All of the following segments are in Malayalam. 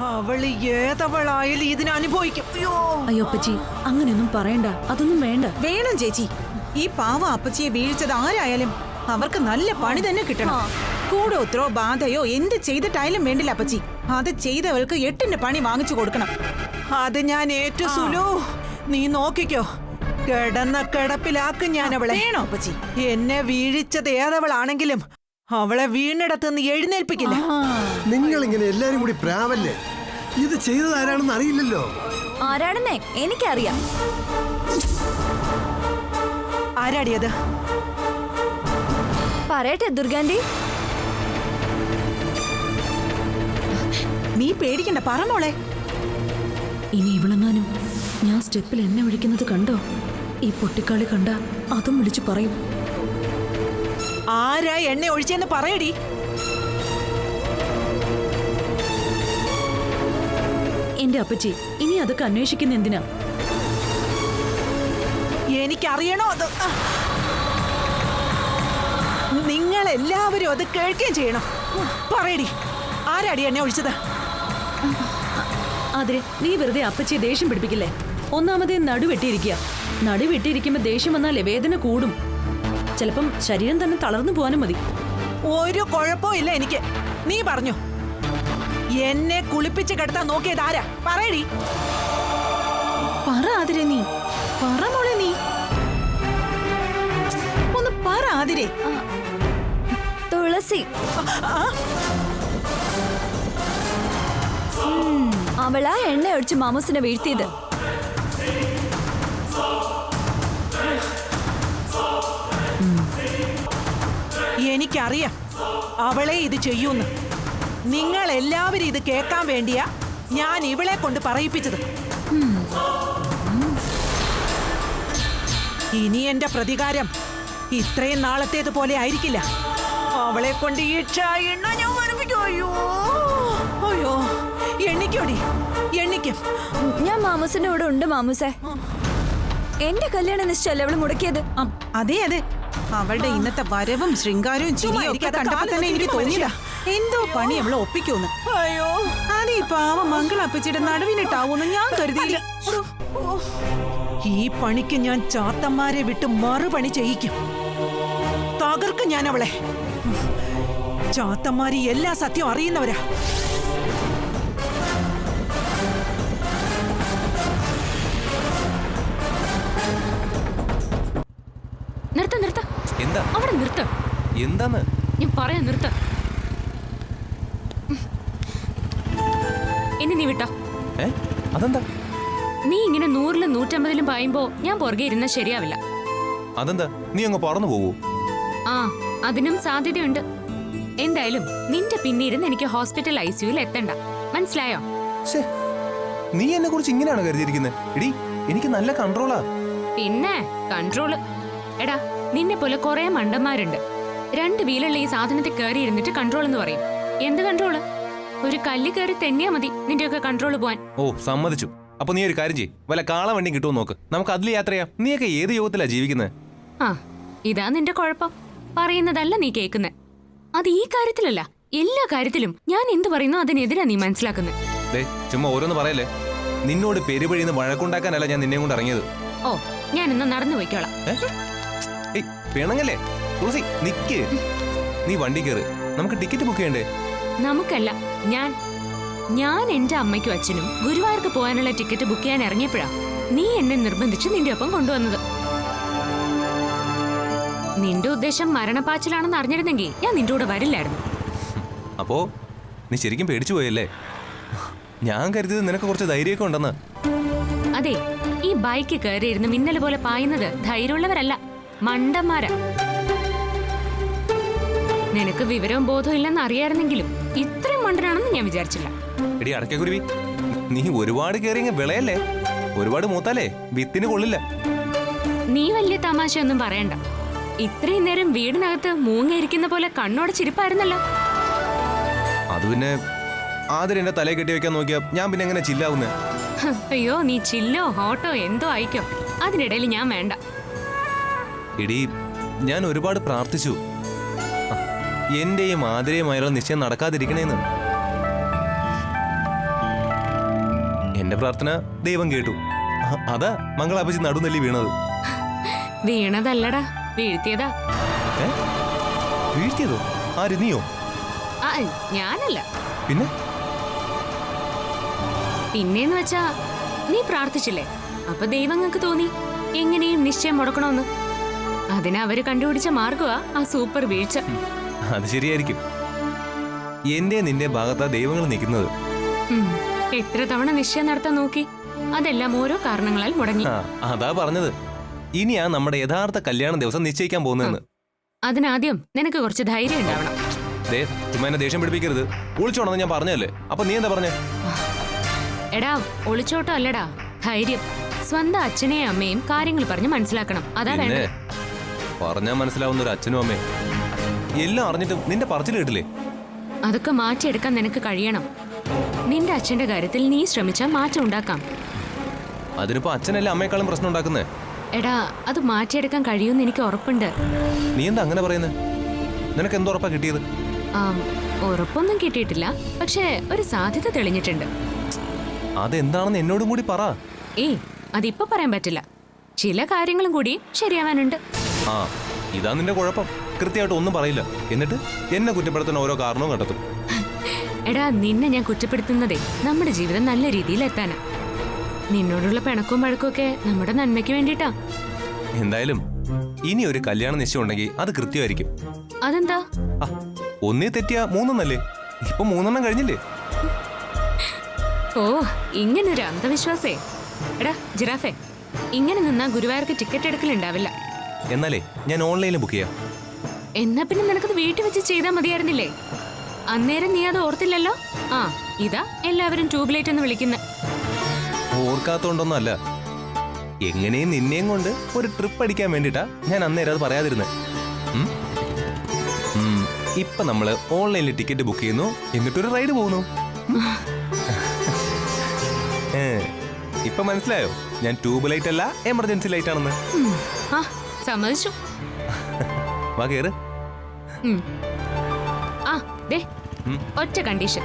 അവള് ഏതവളായാലും ഇതിന് അനുഭവിക്കും. അയ്യോ അപ്പച്ചി, അങ്ങനെയൊന്നും പറയണ്ട, അതൊന്നും വേണ്ട. വേണം ചേച്ചി. ഈ പാവ അപ്പച്ചിയെ വീഴ്ചത് ആരായാലും അവർക്ക് നല്ല പണി തന്നെ കിട്ടണം. കൂടോത്രോ ബാധയോ എന്ത് ചെയ്തിട്ടായാലും വേണ്ടില്ല അപ്പച്ചി. അത് ചെയ്തവൾക്ക് 8ന്റെ പണി വാങ്ങിച്ചു കൊടുക്കണം. അത് ഞാൻ ഏറ്റു സുലു. നീ നോക്കിക്കോ, കിടന്ന കിടപ്പിലാക്കും ഞാൻ അവളെ. വേണോ അപ്പച്ചി? എന്നെ വീഴിച്ചത് ഏതവളാണെങ്കിലും അവളെ വീണിടത്തുനിന്ന് എഴുന്നേൽപ്പിക്കില്ല. നിങ്ങൾ ഇങ്ങനെ എല്ലാരും കൂടി പ്രാവല്ലേ? ഇത് ചെയ്തത് ആരാണെന്ന് അറിയില്ലല്ലോ. ആരാണെന്നേ എനിക്കറിയാം. ആരാടിയത്? പറയട്ടെ ദുർഗാന്റി. നീ പേടിക്കണ്ട, പറ മോളെ. ഇനി ഇവളെങ്ങാനും ഞാൻ സ്റ്റെപ്പിൽ എണ്ണ ഒഴിക്കുന്നത് കണ്ടോ, ഈ പൊട്ടിക്കാളി കണ്ട അതും വിളിച്ചു പറയും. ആരാ എണ്ണ ഒഴിച്ചെന്ന് പറയടി. എന്റെ അപ്പച്ചി, ഇനി അതൊക്കെ അന്വേഷിക്കുന്ന എന്തിനാ? എനിക്കറിയണോ അത്? നിങ്ങൾ എല്ലാവരും അത് കേൾക്കുകയും ചെയ്യണം. പറയടി, ആരാടി എണ്ണ ഒഴിച്ചത്? അതിന് നീ വെറുതെ അപ്പച്ചിയെ ദേഷ്യം പിടിപ്പിക്കില്ലേ? ഒന്നാമതേ നടുവെട്ടിയിരിക്കുക. നടുവെട്ടിയിരിക്കുമ്പോ ദേഷ്യം വന്നാലേ വേദന കൂടും. ചിലപ്പം ശരീരം തന്നെ തളർന്നു പോകാനും മതി. ഒരു കുഴപ്പവും ഇല്ല എനിക്ക്. നീ പറഞ്ഞു, എന്നെ കുളിപ്പിച്ച് കിടത്താൻ നോക്കിയത് ആരാ? പറയടി. പറ ആതിരെ, നീ പറ മോളെ. നീ ഒന്ന് പറ ആതിരെ. തുളസി. അവളാ എണ്ണ ഒഴിച്ച് മാമൂസിനെ വീഴ്ത്തിയത്. എനിക്കറിയാം അവളെ ഇത് ചെയ്യൂന്ന്. നിങ്ങൾ എല്ലാവരും ഇത് കേൾക്കാൻ വേണ്ടിയാ ഞാൻ ഇവളെ കൊണ്ട് പറയിപ്പിച്ചത്. ഇനി എന്റെ പ്രതികാരം ഇത്രയും നാളത്തേതുപോലെ ആയിരിക്കില്ല. അവളെ കൊണ്ട് ഈ എണ്ണ ഞാൻ മരപ്പിക്കും. അയ്യോ അയ്യോ, എണ്ണിക്കോടി, എണ്ണിക്കും. ഞാൻ മാമൂസിന്റെ കൂടെ ഉണ്ട് മാമൂസേ. എന്റെ കല്യാണം നിശ്ചയല്ലേ അവള് മുടക്കിയത്. അതെ അതെ, അവളുടെ ഇന്നത്തെ വരവും ശൃംഗാരവും ചിരിയും ഒക്കെ കണ്ടപ്പോ തന്നെ എനിക്ക് തോന്നിയതാ എന്തോ പണി അവളെ ഒപ്പിക്കൂന്ന്. അയ്യോ, അതേ പാവ മംഗളപ്പച്ചിയുടെ നടുവിനിട്ടാവൂന്ന് ഞാൻ കരുതിയില്ല. ഈ പണിക്ക് ഞാൻ ചാത്തന്മാരെ വിട്ട് മറുപണി ചെയ്യിക്കും. തകർക്കും ഞാൻ അവളെ. ചാത്തന്മാര് എല്ലാ സത്യവും അറിയുന്നവരാ. നിർത്ത നിർത്ത. എന്താ അവിടെ നിർത്ത. എന്താന്ന് ഞാൻ പറയാ, നിർത്ത. എന്നെ നീ വിട്ടോ. അതെന്താ? നീ ഇങ്ങനെ 100-ലും 150-ലും പായുമ്പോ ഞാൻ പുറകെ ഇരുന്ന ശരിയാവില്ല. അതെന്താ? നീ അങ്ങ് പറന്നു പോവൂ? ആ, അതിനും സാധ്യതയുണ്ട്. എന്തായാലും നിന്റെ പിന്നിരുന്ന് എനിക്ക് ഹോസ്പിറ്റൽ ICUയിൽ എത്തണ്ട, മനസ്സിലായോ? നീ എന്നെ കുറിച്ച് ഇങ്ങനെയാണ് കരുതിയിരിക്കുന്നത്? എടി, എനിക്ക് നല്ല കൺട്രോളാ. പിന്നെ കൺട്രോള്. എടാ, നിന്നെ പോലെ കുറെ മണ്ടന്മാരുണ്ട്. 2 വീലുള്ള ഈ സാധനത്തിൽ കയറി ഇരുന്നിട്ട് കൺട്രോൾ എന്ന് പറയും. എന്ത് കൺട്രോള്? ഒരു കല്ല് കയറി തെന്നിയാ മതി നിന്റെയൊക്കെ കൺട്രോള് പോവാൻ. ഓ, സമ്മതിച്ചു. അപ്പൊ നീ ഒരു കാര്യം ചെയ്യ്, വല്ല കാള വണ്ടിയും കിട്ടുമോ നോക്ക്, നമുക്ക് അതിൽ യാത്ര ചെയ്യാം. നീയൊക്കെ ഏത് യോഗത്തിലാ ജീവിക്കുന്നത്? ആ, ഇതാ നിന്റെ കുഴപ്പം. പറയുന്നതല്ല നീ കേൾക്കുന്നത്. അത് ഈ കാര്യത്തിലല്ല, എല്ലാ കാര്യത്തിലും ഞാൻ എന്ത് പറയുന്നു അതിനെതിരാ നീ മനസ്സിലാക്കുന്നത്. ചുമ്മാ ഓരോന്ന് പറയല്ലേ. നിന്നോട് പെരുപഴിന്ന് വഴക്കുണ്ടാക്കാനല്ല ഞാൻ നിന്നെ കൊണ്ട് ഇറങ്ങിയത്. ഓ, ഞാനിന്ന് നടന്നു പോയിക്കോളാം. പിണങ്ങല്ലേ തുളസി, നിക്ക്. നീ വണ്ടി കയറ്, നമുക്ക് ടിക്കറ്റ് ബുക്ക് ചെയ്യണ്ടേ? നമുക്കല്ല, ഞാൻ എന്റെ അമ്മയ്ക്കും അച്ഛനും ഗുരുവായൂർക്ക് പോകാനുള്ള ടിക്കറ്റ് ബുക്ക് ചെയ്യാൻ ഇറങ്ങിയപ്പോഴാ നീ എന്നെ നിർബന്ധിച്ച് നിന്റെ ഒപ്പം കൊണ്ടുവന്നത്. നിന്റെ ഉദ്ദേശം മരണപ്പാച്ചിലാണെന്ന് അറിഞ്ഞിരുന്നെങ്കിൽ ഞാൻ നിന്റെ കൂടെ വരില്ലായിരുന്നു. അപ്പോ നീ ശരിക്കും പേടിച്ചു പോയല്ലേ? ഞാൻ കരുതിയത് നിനക്ക് കുറച്ച് ധൈര്യമൊക്കെ ഉണ്ടെന്ന്. അതെ, ഈ ബൈക്ക് കയറിയിരുന്ന് മിന്നൽ പോലെ പായുന്നത് ധൈര്യമുള്ളവരല്ല, മണ്ടന്മാരാ. നിനക്ക് വിവരവും ബോധവും ഇല്ലെന്ന് അറിയായിരുന്നെങ്കിലും ഇത്രയും മണ്ടനാണെന്ന് ഞാൻ വിചാരിച്ചില്ല. എടി അടക്കക്കുരുവി, നീ ഒരുപാട് കയറി വിളയല്ലേ. ഒരുപാട് മൂത്താലേ വിത്തിന് കൊള്ളില്ല. നീ വലിയ തമാശയൊന്നും പറയണ്ട. ഇത്രയും നേരം വീടിനകത്ത് മൂങ്ങയിരിക്കുന്ന പോലെ കണ്ണോടച്ചിരിപ്പായിരുന്നല്ലോ. അത് പിന്നെ ആദ്യം എന്റെ തലയെ കെട്ടി വെക്കാൻ നോക്കിയാ ഞാൻ പിന്നെ എങ്ങനെ ചില്ലാവുന്നേ? അയ്യോ, നീ ചില്ലോ ഹോട്ടോ എന്തോ ആയിക്കോ, അതിനിടയിൽ ഞാൻ വേണ്ട. എടി, ഞാൻ ഒരുപാട് പ്രാർത്ഥിച്ചു എന്റെയും ആതിരയുമായുള്ള നിശ്ചയം നടക്കാതിരിക്കണേന്ന്. എന്റെ പ്രാർത്ഥന ദൈവം കേട്ടു. അതാ മംഗളാപ്പച്ചി നടുനെല്ലി വീണത്. വീണതല്ലടാ, വീഴ്ത്തിയതാ. വീഴ്ത്തിയതോ? ആര്, നീയോ? ആ, ഞാനല്ല. പിന്നേന്ന് വെച്ചാ നീ പ്രാർത്ഥിച്ചില്ലേ, അപ്പൊ ദൈവങ്ങൾക്ക് തോന്നി എങ്ങനെയും നിശ്ചയം മുടക്കണമെന്ന്. അതിന് അവര് കണ്ടുപിടിച്ച മാർഗമാ ആ സൂപ്പർ വീഴ്ച. അത് ശരിയായിരിക്കും. എന്റെ നിന്റെ ഭാഗത്താ ദൈവങ്ങൾ നിൽക്കുന്നത്. എത്ര തവണ നിശ്ചയം നടത്താൻ നോക്കി, അതെല്ലാം ഓരോ കാരണങ്ങളാൽ മുടങ്ങി. അതാ പറഞ്ഞത്, ഇനിയാ നമ്മുടെ യഥാർത്ഥ കല്യാണ ദിവസം നിശ്ചയിക്കാൻ പോകുന്നതെന്ന്. അതിനാദ്യം നിനക്ക് കുറച്ച് ധൈര്യം ഉണ്ടാവണം. ചുമ്മാ എന്നെ ദേഷ്യം പിടിപ്പിക്കരുത്. ഒളിച്ചോണെന്ന് ഞാൻ പറഞ്ഞല്ലേ, അപ്പൊ നീ എന്താ പറഞ്ഞേ? എടാ, ഒളിച്ചോട്ടം അല്ലടാ, ധൈര്യം. സ്വന്തം അച്ഛനെയും അമ്മയും കാര്യങ്ങൾ പറഞ്ഞ് മനസ്സിലാക്കണം. അതാ വേണ്ടത്. പറഞ്ഞാ മനസ്സിലാവുന്ന ഒരു അച്ഛനും അമ്മയും എല്ലാം അറിഞ്ഞിട്ടും നിന്റെ പറച്ചിൽ കേട്ടില്ലേ? അതൊക്കെ മാറ്റിയെടുക്കാൻ നിനക്ക് കഴിയണം. നിന്റെ അച്ഛന്റെ കാര്യത്തിൽ നീ ശ്രമിച്ചാൽ മാറ്റം ഉണ്ടാക്കാം. അതിനിപ്പോ അച്ഛനല്ലേ അമ്മയെക്കാളും പ്രശ്നം ഉണ്ടാക്കുന്നേ? എടാ, അത് മാറ്റിയെടുക്കാൻ കഴിയുമെന്ന് എനിക്ക് ഉറപ്പുണ്ട്. നീ എന്താ അങ്ങനെ പറയുന്നത്? നിനക്ക് എന്തുറപ്പാ കിട്ടിയത്? ഉറപ്പൊന്നും കിട്ടിയിട്ടില്ല, പക്ഷേ ഒരു സാധ്യത തെളിഞ്ഞിട്ടുണ്ട്. അതെന്താണെന്ന് എന്നോടും കൂടി പറ. അതിപ്പോ പറയാൻ പറ്റില്ല. ചില കാര്യങ്ങളും കൂടി ശരിയാവാനുണ്ട്. ഇതാ നിന്റെ കുഴപ്പം. കൃത്യമായിട്ട് ഒന്നും പറയില്ല, എന്നിട്ട് എന്നെ കുറ്റപ്പെടുത്തുന്ന ഓരോ കാരണവും കണ്ടെത്തും. എടാ, നിന്നെ ഞാൻ കുറ്റപ്പെടുത്തുന്നതേ നമ്മുടെ ജീവിതം നല്ല രീതിയിൽ എത്താനാ. നിന്നോടുള്ള പിണക്കവും വഴക്കും ഒക്കെ നമ്മുടെ നന്മയ്ക്ക് വേണ്ടിട്ടാ. എന്തായാലും ഇനി ഒരു കല്യാണ നിശ്ചയം ഉണ്ടെങ്കിൽ അത് കൃത്യമായിരിക്കും. അതെന്താ? ഒന്നേ തെറ്റിയാ മൂന്നെണ്ണല്ലേ? ഇപ്പൊ 3 കഴിഞ്ഞില്ലേ? ഓ, ഇങ്ങനൊരു അന്ധവിശ്വാസേ. എടാ ജിറാഫെ, ഇങ്ങനെ നിന്നാ ഗുരുവായൂർക്ക് ടിക്കറ്റ് എടുക്കലുണ്ടാവില്ല. എന്നാലേ ഞാൻ ഓൺലൈനിൽ ബുക്ക് ചെയ്യാം. എന്നാ പിന്നെ നിനക്കത് വീട്ടിൽ വെച്ച് ചെയ്താൽ മതിയായിരുന്നില്ലേ? അന്നേരം നീ അത് ഓർത്തില്ലല്ലോ. ഇതാ എല്ലാവരും ട്യൂബ്ലൈറ്റ് എന്ന് വിളിക്കുന്ന. ഓർക്കാത്തോണ്ടൊന്നും അല്ല, എങ്ങനെയും നിന്നെയും കൊണ്ട് ഒരു ട്രിപ്പ് അടിക്കാൻ വേണ്ടിട്ടാ ഞാൻ അന്നേരം അത് പറയാതിരുന്നത്. ഇപ്പൊ നമ്മള് ഓൺലൈനിൽ ടിക്കറ്റ് ബുക്ക് ചെയ്യുന്നു, എന്നിട്ടൊരു റൈഡ് പോകുന്നു. ഇപ്പൊ മനസ്സിലായോ ഞാൻ ട്യൂബ് ലൈറ്റ് അല്ല എമർജൻസി ലൈറ്റ് ആണെന്ന്? സമ്മതിച്ചു. വാ കേറ്. ഒറ്റ കണ്ടീഷൻ,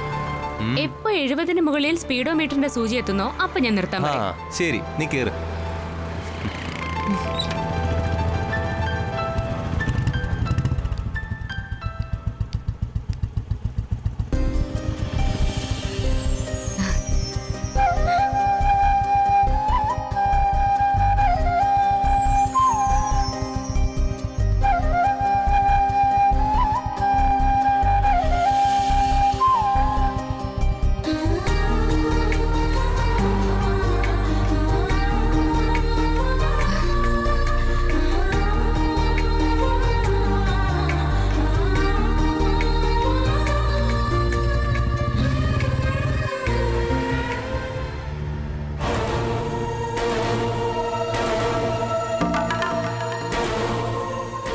എപ്പോ 70-ന് മുകളിൽ സ്പീഡോമീറ്ററിന്റെ സൂചി എത്തുന്നോ അപ്പൊ ഞാൻ നിർത്താൻ പറയാം. ശരി, നീ കേറ്.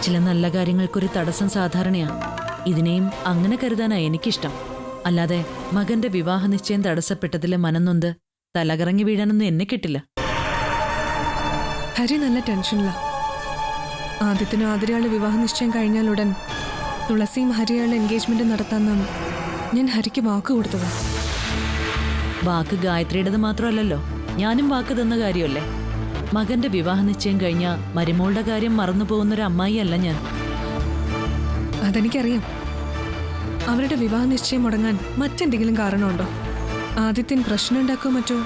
ചില നല്ല കാര്യങ്ങൾക്കൊരു തടസ്സം സാധാരണയാ. ഇതിനെയും അങ്ങനെ കരുതാനാ എനിക്കിഷ്ടം. അല്ലാതെ മകന്റെ വിവാഹ നിശ്ചയം തടസ്സപ്പെട്ടതില് മനംനൊന്ത് തലകറങ്ങി വീഴാനൊന്നും എന്നെ കിട്ടില്ല. ഹരി നല്ല ടെൻഷനില്ല. ആദ്യത്തിനും ആതിരയാളുടെ വിവാഹ നിശ്ചയം കഴിഞ്ഞാലുടൻ തുളസിയും ഹരിയാളുടെ എൻഗേജ്മെന്റ് നടത്താമെന്ന് ഞാൻ ഹരിക്ക് വാക്ക് കൊടുത്തതാ. വാക്ക് ഗായത്രിയുടേത് മാത്രമല്ലല്ലോ, ഞാനും വാക്ക് തന്ന കാര്യമല്ലേ. മകന്റെ വിവാഹ നിശ്ചയം കഴിഞ്ഞ മരുമോളുടെ കാര്യം മറന്നു പോകുന്നൊരു അമ്മായി അല്ല ഞാൻ. അതെനിക്കറിയാം. അവരുടെ വിവാഹ നിശ്ചയം മുടങ്ങാൻ മറ്റെന്തെങ്കിലും കാരണമുണ്ടോ? ആദിത്യൻ പ്രശ്നം ഉണ്ടാക്കോ മറ്റോ?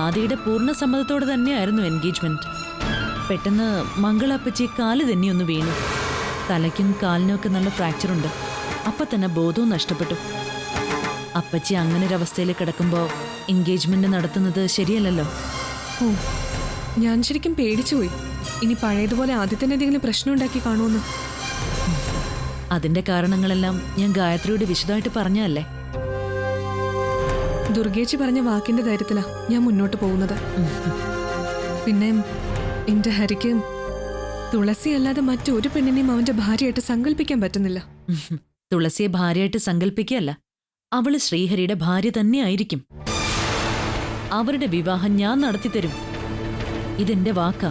ആദിയുടെ പൂർണ്ണ സമ്മതത്തോടെ തന്നെയായിരുന്നു എൻഗേജ്മെന്റ്. പെട്ടെന്ന് മംഗളാപ്പച്ചി കാല് തന്നെയൊന്ന് വീണു. തലയ്ക്കും കാലിനും ഒക്കെ നല്ല ഫ്രാക്ചറുണ്ട്. അപ്പൊ തന്നെ ബോധവും നഷ്ടപ്പെട്ടു. അപ്പച്ചി അങ്ങനെ ഒരു അവസ്ഥയിൽ കിടക്കുമ്പോൾ എൻഗേജ്മെന്റ് നടത്തുന്നത് ശരിയല്ലല്ലോ. ഞാൻ ശരിക്കും പേടിച്ചുപോയി. ഇനി പഴയതുപോലെ ആദ്യത്തിന് എന്തെങ്കിലും പ്രശ്നം ഉണ്ടാക്കി കാണുമെന്ന്. അതിന്റെ കാരണങ്ങളെല്ലാം ഞാൻ ഗായത്രിയോട് വിശദമായിട്ട് പറഞ്ഞല്ലേ. ദുർഗേച്ചി പറഞ്ഞ വാക്കിന്റെ ധൈര്യത്തിലാ ഞാൻ മുന്നോട്ട് പോകുന്നത്. പിന്നെ എന്റെ ഹരിക്ക് തുളസി അല്ലാതെ മറ്റൊരു പെണ്ണിനെയും അവന്റെ ഭാര്യയായിട്ട് സങ്കല്പിക്കാൻ പറ്റുന്നില്ല. തുളസിയെ ഭാര്യയായിട്ട് സങ്കല്പിക്കുകയല്ല, അവള് ശ്രീഹരിയുടെ ഭാര്യ തന്നെയായിരിക്കും. അവരുടെ വിവാഹം ഞാൻ നടത്തിത്തരും. ഇതെന്റെ വാക്കാ.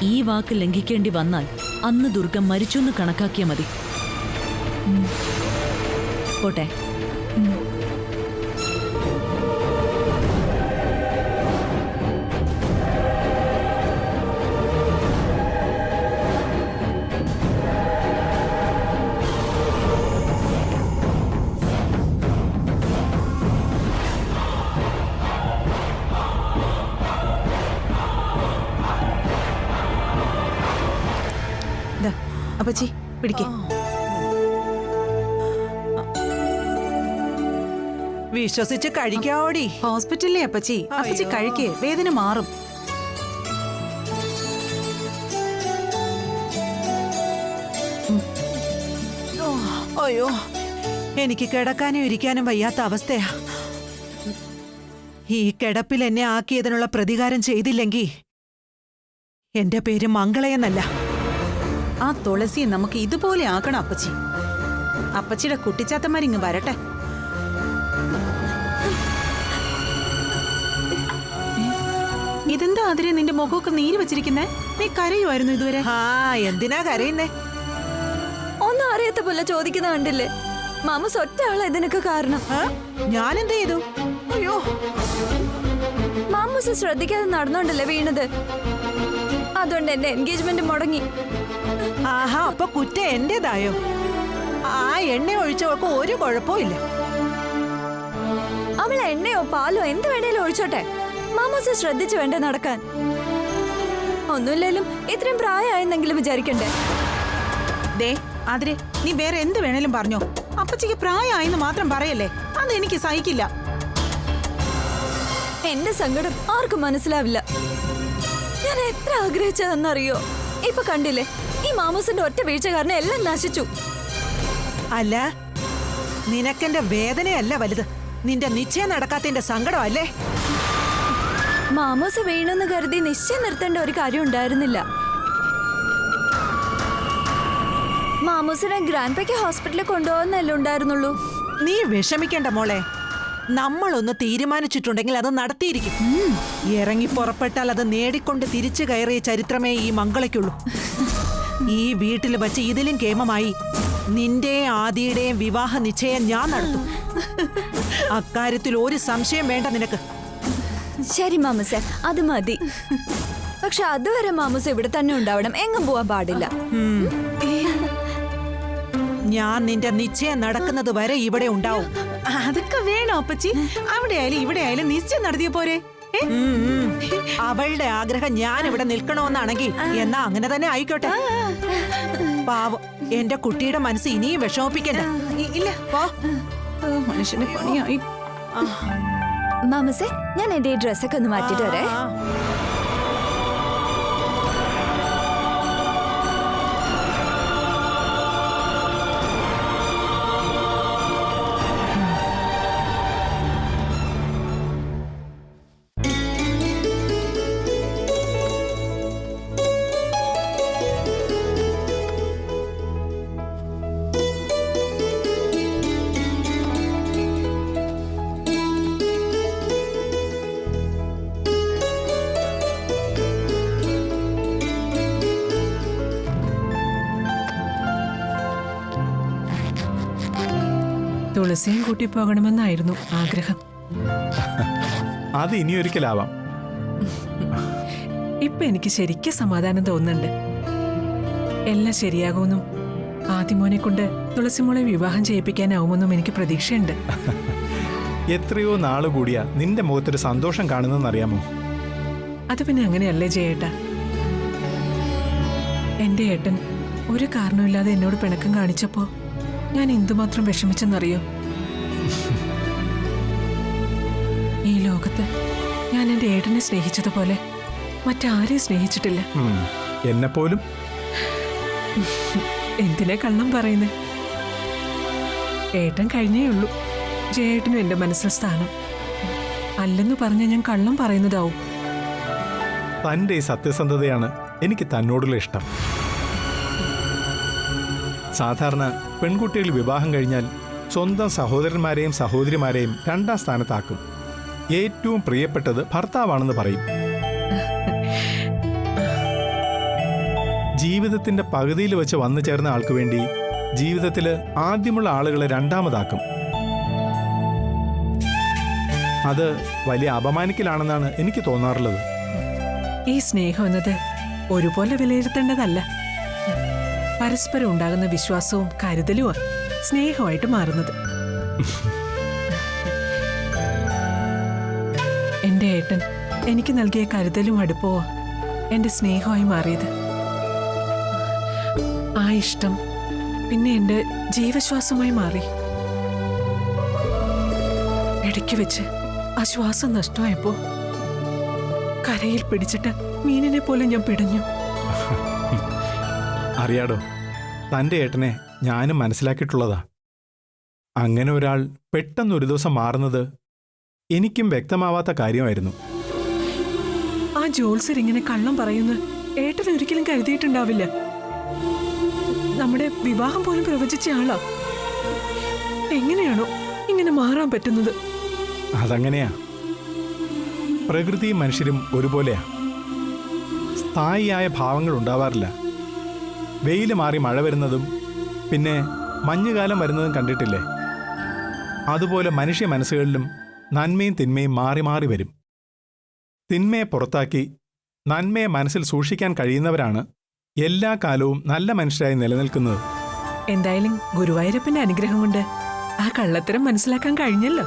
ഈ വാക്ക് ലംഘിക്കേണ്ടി വന്നാൽ അന്ന് ദുർഗ മരിച്ചു എന്ന് കണക്കാക്കിയാൽ മതി. പോട്ടെ. അപ്പച്ചി പിടിക്കേ. വിശ്വസിച്ച് കഴിക്കാവോടി. ഹോസ്പിറ്റലിലെ അപ്പച്ചി, അപ്പച്ചി കഴിക്കേ, വേദന മാറും. അയ്യോ, എനിക്ക് കിടക്കാനും ഇരിക്കാനും വയ്യാത്ത അവസ്ഥയാ. ഈ കിടപ്പിൽ എന്നെ ആക്കിയതിനുള്ള പ്രതികാരം ചെയ്തില്ലെങ്കിൽ എന്റെ പേര് മംഗളയെന്നല്ല. ആ തുളസിയെ നമുക്ക് ഇതുപോലെ ആക്കണം അപ്പച്ചി. അപ്പച്ചിയുടെ കുട്ടിച്ചാത്തന്മാരിങ്ങ് വരട്ടെ. ഇതെന്താ അതിരെ നിന്റെ മുഖമൊക്കെ നീര് വെച്ചിരിക്കുന്നേ? നീ കരയുമായിരുന്നു ഇതുവരെ. ആ, എന്തിനാ കരയുന്നേ? ഒന്നും അറിയാത്ത പോലെ ചോദിക്കുന്ന കണ്ടില്ലേ? മാമൂസ് ഒറ്റ ആളാ ഇതിനൊക്കെ കാരണം. ഞാനെന്ത് ചെയ്തു? അയ്യോ, മാമൂസ് ശ്രദ്ധിക്കാതെ നടന്നോണ്ടല്ലേ വീണത്. അതുകൊണ്ട് എന്റെ എൻഗേജ്മെന്റ് മുടങ്ങി. ആഹാ, അപ്പൊ കുറ്റം എന്റേതായോ? ആ എണ്ണ ഒഴിച്ചവൾക്ക് ഒരു കുഴപ്പവും ഇല്ല. അവൾ എണ്ണയോ പാലോ എന്ത് വേണേലും ഒഴിച്ചോട്ടെ, മാമൂസ് ശ്രദ്ധിച്ചു വേണ്ടേ നടക്കാൻ. ഒന്നുമില്ലേലും ഇത്രയും പ്രായമായെന്നെങ്കിലും വിചാരിക്കണ്ടേ? ദേ അതിരെ, നീ വേറെ എന്ത് വേണേലും പറഞ്ഞോ, അപ്പച്ചിക്ക് പ്രായമായെന്ന് മാത്രം പറയല്ലേ. അത് എനിക്ക് സഹിക്കില്ല. എന്റെ സങ്കടം ആർക്കും മനസ്സിലാവില്ല. ഞാൻ എത്ര ആഗ്രഹിച്ചതെന്നറിയോ? ഇപ്പൊ കണ്ടില്ലേ, ഈ മാമൂസിന്റെ ഒറ്റ വീഴ്ച കാരണം എല്ലാം നശിച്ചു. അല്ല, നിനക്കെന്റെ വേദനയല്ല വലുത്, നിന്റെ നിശ്ചയം നടക്കാത്തതിന്റെ സങ്കടം അല്ലേ? മാമൂസ് വീണെന്ന് കരുതി നിശ്ചയം നിർത്തേണ്ട ഒരു കാര്യം ഉണ്ടായിരുന്നില്ല. മാമൂസിനെ ഗ്രാൻഡ്പയ്ക്ക് ഹോസ്പിറ്റലിൽ കൊണ്ടുപോകുന്നല്ലേ ഉണ്ടായിരുന്നുള്ളൂ. നീ വിഷമിക്കണ്ട മോളെ, നമ്മളൊന്ന് തീരുമാനിച്ചിട്ടുണ്ടെങ്കിൽ അത് നടത്തിയിരിക്കും. ഇറങ്ങി പുറപ്പെട്ടാൽ അത് നേടിക്കൊണ്ട് തിരിച്ചു കയറിയ ചരിത്രമേ ഈ മംഗളയ്ക്കുള്ളൂ. ഈ വീട്ടിൽ വച്ച് ഇതിലും കേമമായി നിന്റെയും ആദിയുടെയും വിവാഹ നിശ്ചയം ഞാൻ നടത്തും. അക്കാര്യത്തിൽ ഒരു സംശയം വേണ്ട നിനക്ക്. ശരി മാമൂസെ, അത് മതി. പക്ഷെ അതുവരെ മാമൂസ് ഇവിടെ തന്നെ ഉണ്ടാവണം, എങ്ങും പോവാൻ പാടില്ല. ഞാൻ നിന്റെ നിശ്ചയം നടക്കുന്നത് വരെ ഇവിടെ ഉണ്ടാവും. അതൊക്കെ വേണോ അപ്പച്ചി? അവിടെ ആയാലും ഇവിടെ ആയാലും നിശ്ചയം നടത്തിയ പോരെ? അവളുടെ ആഗ്രഹം ഞാൻ ഇവിടെ നിൽക്കണമെന്നാണെങ്കിൽ എന്നാ അങ്ങനെ തന്നെ ആയിക്കോട്ടെ. പാവം, എന്റെ കുട്ടിയുടെ മനസ്സ് ഇനിയും വിഷമിപ്പിക്കണ്ട. ഇല്ല, മനുഷ്യന്റെ പണിയായി. മാമൂസെ, ഞാൻ എന്റെ ഈ ഡ്രസ്സൊക്കെ ഒന്ന് മാറ്റിട്ട് വരേ. തുളസിയും കൂട്ടി പോകണമെന്നായിരുന്നു ആഗ്രഹം. അത് ഇനിയൊരിക്കലാവാം. ഇപ്പൊ എനിക്ക് ശരിക്കും സമാധാനം തോന്നുന്നുണ്ട്. എല്ലാം ശരിയാകുമെന്നും ആദിമോനെ കൊണ്ട് തുളസിമോളെ വിവാഹം ചെയ്യിപ്പിക്കാനാവുമെന്നും എനിക്ക് പ്രതീക്ഷയുണ്ട്. എത്രയോ നാള് കൂടിയാ നിന്റെ മുഖത്തൊരു സന്തോഷം കാണുന്നറിയാമോ? അത് പിന്നെ അങ്ങനെയല്ലേ ജയേട്ടാ? എന്റെ ഏട്ടൻ ഒരു കാരണമില്ലാതെ എന്നോട് പിണക്കം കാണിച്ചപ്പോ ഞാൻ എന്തുമാത്രം വിഷമിച്ചെന്നറിയോ? ഈ ലോകത്ത് ഞാൻ എന്റെ ഏട്ടനെ സ്നേഹിച്ചതുപോലെ മറ്റാരെയും സ്നേഹിച്ചിട്ടില്ല. എന്നെപ്പോലും. എന്തിനാ കള്ളം പറയുന്നേ? ഏട്ടൻ കഴിഞ്ഞേ ഉള്ളൂ ജയേട്ടനും എന്റെ മനസ്സിൽ സ്ഥാനം. അല്ലെന്ന് പറഞ്ഞ ഞാൻ കള്ളം പറയുന്നതാവും. തൻ്റെ ഈ സത്യസന്ധതയാണ് എനിക്ക് തന്നോടുള്ള ഇഷ്ടം. സാധാരണ പെൺകുട്ടികൾ വിവാഹം കഴിഞ്ഞാൽ സ്വന്തം സഹോദരന്മാരെയും സഹോദരിമാരെയും രണ്ടാം സ്ഥാനത്താക്കും. ഏറ്റവും പ്രിയപ്പെട്ടത് ഭർത്താവാണെന്ന് പറയും. ജീവിതത്തിന്റെ പകുതിയിൽ വെച്ച് വന്നു ചേർന്ന ആൾക്ക് വേണ്ടി ജീവിതത്തിൽ ആദ്യമുള്ള ആളുകളെ രണ്ടാമതാക്കും. അത് വലിയ അപമാനിക്കലാണെന്നാണ് എനിക്ക് തോന്നാറുള്ളത്. ഈ സ്നേഹം എന്നത് ഒരുപോലെ വിലയിരുത്തേണ്ടതല്ല. പരസ്പരം ഉണ്ടാകുന്ന വിശ്വാസവും കരുതലുമാണ് സ്നേഹമായിട്ട് മാറുന്നത്. എന്റെ ഏട്ടൻ എനിക്ക് നൽകിയ കരുതലും അടുപ്പവും എന്റെ സ്നേഹമായി മാറിയത്. ആ ഇഷ്ടം പിന്നെ എന്റെ ജീവശ്വാസമായി മാറി. ഇടയ്ക്ക് വെച്ച് ആ ശ്വാസം നഷ്ടമായപ്പോ കരയിൽ പിടിച്ചിട്ട് മീനിനെ പോലെ ഞാൻ പിടഞ്ഞു. അറിയാടോ, തൻ്റെ ഏട്ടനെ ഞാനും മനസ്സിലാക്കിയിട്ടുള്ളതാ. അങ്ങനെ ഒരാൾ പെട്ടെന്നൊരു ദിവസം മാറുന്നത് എനിക്കും വ്യക്തമാവാത്ത കാര്യമായിരുന്നു. ആ ജോത്സ്യർ ഇങ്ങനെ കള്ളം പറയുന്ന ഏട്ടൻ ഒരിക്കലും കരുതിയിട്ടുണ്ടാവില്ല. നമ്മുടെ വിവാഹം പോലും പ്രവചിച്ച ആളാ. എങ്ങനെയാണോ ഇങ്ങനെ മാറാൻ പറ്റുന്നത്? അതങ്ങനെയാ. പ്രകൃതിയും മനുഷ്യരും ഒരുപോലെയാ. സ്ഥായിയായ ഭാവങ്ങൾ ഉണ്ടാവാറില്ല. വെയിൽ മാറി മഴ വരുന്നതും പിന്നെ മഞ്ഞുകാലം വരുന്നതും കണ്ടിട്ടില്ലേ? അതുപോലെ മനുഷ്യ മനസ്സുകളിലും നന്മയും തിന്മയും മാറി മാറി വരും. തിന്മയെ പുറത്താക്കി നന്മയെ മനസ്സിൽ സൂക്ഷിക്കാൻ കഴിയുന്നവരാണ് എല്ലാ കാലവും നല്ല മനുഷ്യരായി നിലനിൽക്കുന്നത്. എന്തായാലും ഗുരുവായൂരപ്പന്റെ അനുഗ്രഹം കൊണ്ട് ആ കള്ളത്തരം മനസ്സിലാക്കാൻ കഴിഞ്ഞല്ലോ.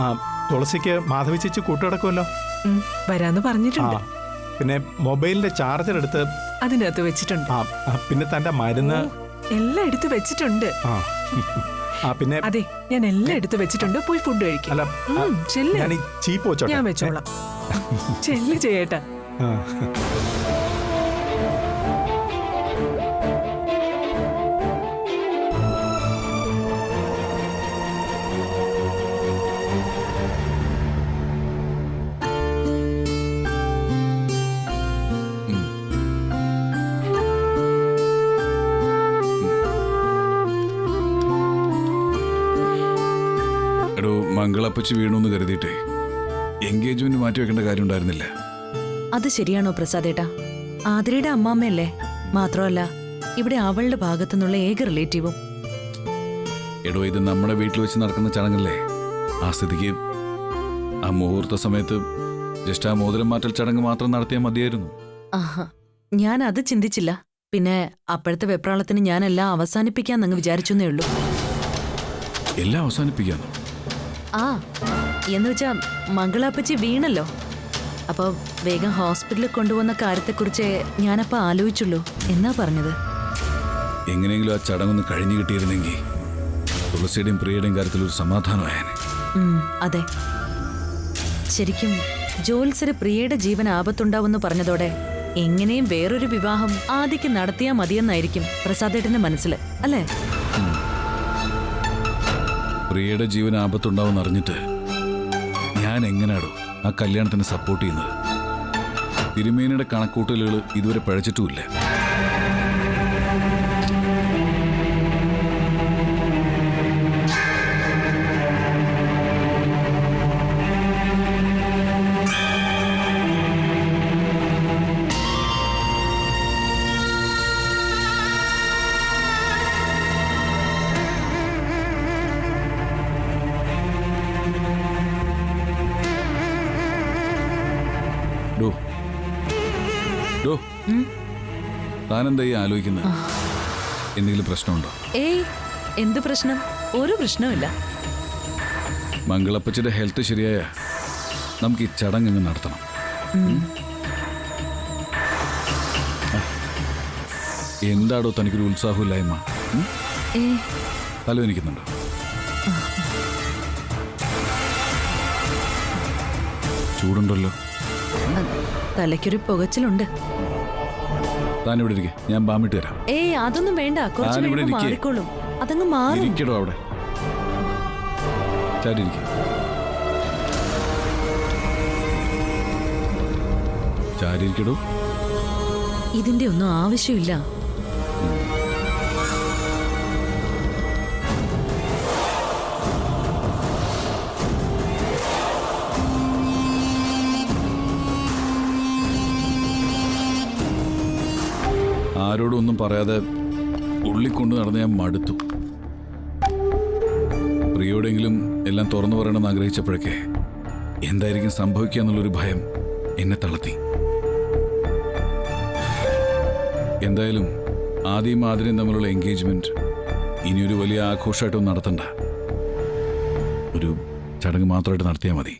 ആ, തുളസിക്ക് മാധവി ചേച്ചി കൂട്ടുകിടക്കുമല്ലോ. വരാന്ന് പറഞ്ഞിട്ടുണ്ട്. പിന്നെ മൊബൈലിന്റെ ചാർജർ എടുത്ത് അതിനകത്ത് വെച്ചിട്ടുണ്ട്. പിന്നെ തന്റെ മരുന്ന് എല്ലാം എടുത്ത് വെച്ചിട്ടുണ്ട്. പിന്നെ അതെ, ഞാൻ എല്ലാം എടുത്ത് വെച്ചിട്ടുണ്ട്. പോയി ഫുഡ് കഴിക്കും. അല്ല, ഞാൻ ഈ ചീപ്പ് വെച്ചോട്ടെ. ഞാൻ വെച്ചോളാം. ചെല്ല് ചെയ്യേട്ടാ. മംഗളപ്പച്ചി വീണു കരുതിയിട്ടേ എൻഗേജ്മെന്റ് മാറ്റി വെക്കേണ്ട കാര്യം ഉണ്ടായിരുന്നില്ല. അത് ശരിയാണോ പ്രസാദേട്ടാ? ആതിരയുടെ അമ്മാമ്മയല്ലേ? മാത്രമല്ല ഇവിടെ അവളുടെ ഭാഗത്തുനിന്നുള്ള ഏക റിലേറ്റീവും. എടോ, ഇത് നമ്മുടെ വീട്ടിൽ വെച്ച് നടക്കുന്ന ചടങ്ങല്ലേ. ആ സ്ഥിതിക്ക് ആ മുഹൂർത്ത സമയത്ത് ജസ്റ്റ് ആ മോതിരം മാറ്റൽ ചടങ്ങ് മാത്രം നടത്തിയാൽ മതിയായിരുന്നു. ആഹാ, ഞാൻ അത് ചിന്തിച്ചില്ല. പിന്നെ അപ്പോഴത്തെ വെപ്രാളത്തിന് ഞാനെല്ലാം അവസാനിപ്പിക്കാന്നങ്ങ് വിചാരിച്ചെന്നേ ഉള്ളൂ. എല്ലാം അവസാനിപ്പിക്കാന്നോ? ആ, എന്ന് വെച്ചാ മംഗളാപ്പച്ചി വീണല്ലോ. അപ്പോൾ വേഗം ഹോസ്പിറ്റലിൽ കൊണ്ടുപോകുന്ന കാര്യത്തെക്കുറിച്ച് ഞാനപ്പോൾ ആലോചിച്ചുള്ളൂ എന്നാ പറഞ്ഞത്. എങ്ങനെയെങ്കിലും ആ ചടങ്ങൊന്ന് കഴിഞ്ഞു കിട്ടിയിരുന്നെങ്കിൽ തുളസിയുടെയും പ്രിയയുടെയും കാര്യത്തിൽ ഒരു സമാധാനമായേനെ. അതെ, ശരിക്കും ജോത്സര് പ്രിയയുടെ ജീവൻ ആപത്തുണ്ടാവുമെന്ന് പറഞ്ഞതോടെ എങ്ങനെയും വേറൊരു വിവാഹം ആദിക്ക് നടത്തിയാൽ മതിയെന്നായിരിക്കും പ്രസാദേട്ടന്റെ മനസ്സിൽ, അല്ലേ? പ്രിയയുടെ ജീവൻ ആപത്തുണ്ടാവും അറിഞ്ഞിട്ട് ഞാൻ എങ്ങനെയാടോ ആ കല്യാണത്തിന് സപ്പോർട്ട് ചെയ്യുന്നത്? തിരുമേനിയുടെ കണക്കൂട്ടലുകൾ ഇതുവരെ പഴച്ചിട്ടുമില്ല. താനെന്താ ഈ ആലോചിക്കുന്നത്? എന്തെങ്കിലും പ്രശ്നമുണ്ടോ? ഏയ്, എന്ത് പ്രശ്നം? ഒരു പ്രശ്നവുമില്ല. മംഗളപ്പച്ചിയുടെ ഹെൽത്ത് ശരിയായ നമുക്ക് ഈ ചടങ്ങ് നടത്തണം. എന്താടോ തനിക്കൊരു ഉത്സാഹമില്ലായ്മ? തലവേനിക്കുന്നുണ്ടോ? ചൂടുണ്ടല്ലോ. തലയ്ക്കൊരു പുകച്ചിലുണ്ട്. താനിവിടെ ഇരിക്കെ, ഞാൻ ബാമിട്ട് തരാം. ഏയ്, അതൊന്നും വേണ്ട. കുറച്ച് കഴിയുമ്പോൾ മാറിക്കോളും. അതങ്ങ് മാറും. ഇരിക്കടോ അവിടെ. ചാരിയിരിക്കും. ചാരിയിരിക്കടോ. ഇതിന്റെ ഒന്നും ആവശ്യമില്ല. ആരോടും ഒന്നും പറയാതെ ഉള്ളിക്കൊണ്ട് നടന്ന് ഞാൻ മടുത്തു. പ്രിയോടെങ്കിലും എല്ലാം തുറന്നു പറയണമെന്ന് ആഗ്രഹിച്ചപ്പോഴൊക്കെ എന്തായിരിക്കും സംഭവിക്കുക എന്നുള്ളൊരു ഭയം എന്നെ തളർത്തി. എന്തായാലും ആദ്യം ആതിരയും തമ്മിലുള്ള എൻഗേജ്മെന്റ് ഇനിയൊരു വലിയ ആഘോഷമായിട്ടൊന്നും നടത്തണ്ട. ഒരു ചടങ്ങ് മാത്രമായിട്ട് നടത്തിയാൽ മതി.